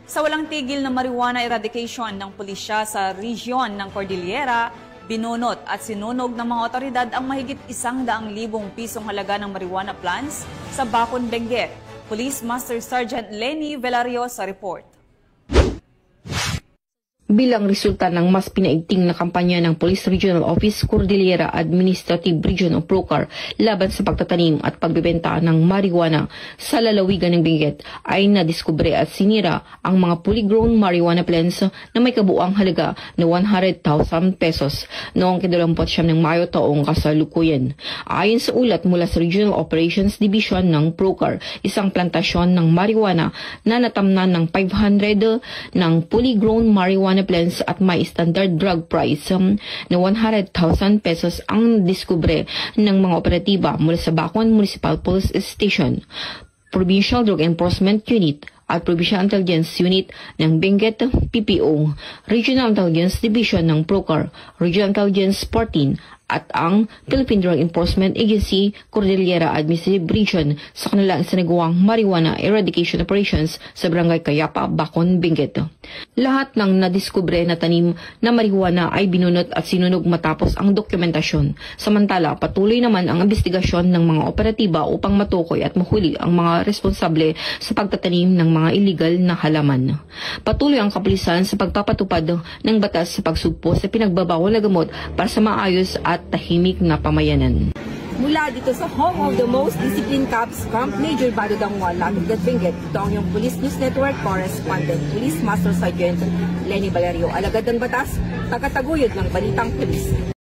Sa walang tigil na marijuana eradication ng pulisya sa region ng Cordillera, binunot at sinunog ng mga otoridad ang mahigit 100,000 pisong halaga ng marijuana plants sa Bacon, Benguet. Police Master Sergeant Lenny Velario sa report. Bilang resulta ng mas pinaigting na kampanya ng Police Regional Office Cordillera Administrative Region of Procar laban sa pagtatanim at pagbebenta ng marijuana sa lalawigan ng Benguet ay nadiskubre at sinira ang mga fully grown marijuana plants na may kabuuang halaga na 100,000 pesos noong 29 ng Mayo taong kasalukuyan. Ayon sa ulat mula sa Regional Operations Division ng Procar, isang plantasyon ng marijuana na natamnan ng 500 ng fully grown marijuana plants at may standard drug price na 100,000 pesos ang diskubre ng mga operatiba mula sa Bacon Municipal Police Station, Provincial Drug Enforcement Unit at Provincial Intelligence Unit ng Benguet PPO, Regional Intelligence Division ng Procar, Regional Intelligence 14 at ang Philippine Drug Enforcement Agency Cordillera Administrative Region sa kanilang isinagawang marijuana eradication operations sa Barangay Cayapa, Bacon, Benguet. Lahat ng nadiskubre na tanim na marijuana ay binunot at sinunog matapos ang dokumentasyon. Samantala, patuloy naman ang investigasyon ng mga operatiba upang matukoy at mahuli ang mga responsable sa pagtatanim ng mga illegal na halaman. Patuloy ang kapulisan sa pagpapatupad ng batas sa pagsugpo sa pinagbabawal na gamot para sa maayos at tahimik na pamayanan. Mula dito sa home of the most disciplined cops, Camp Major Badodangwa, Lagdag Benguet, ito ang iyong Police News Network Correspondent, Police Master Sergeant Lenny Velario. Alagad ng batas, tagataguyod ng balitang pulis.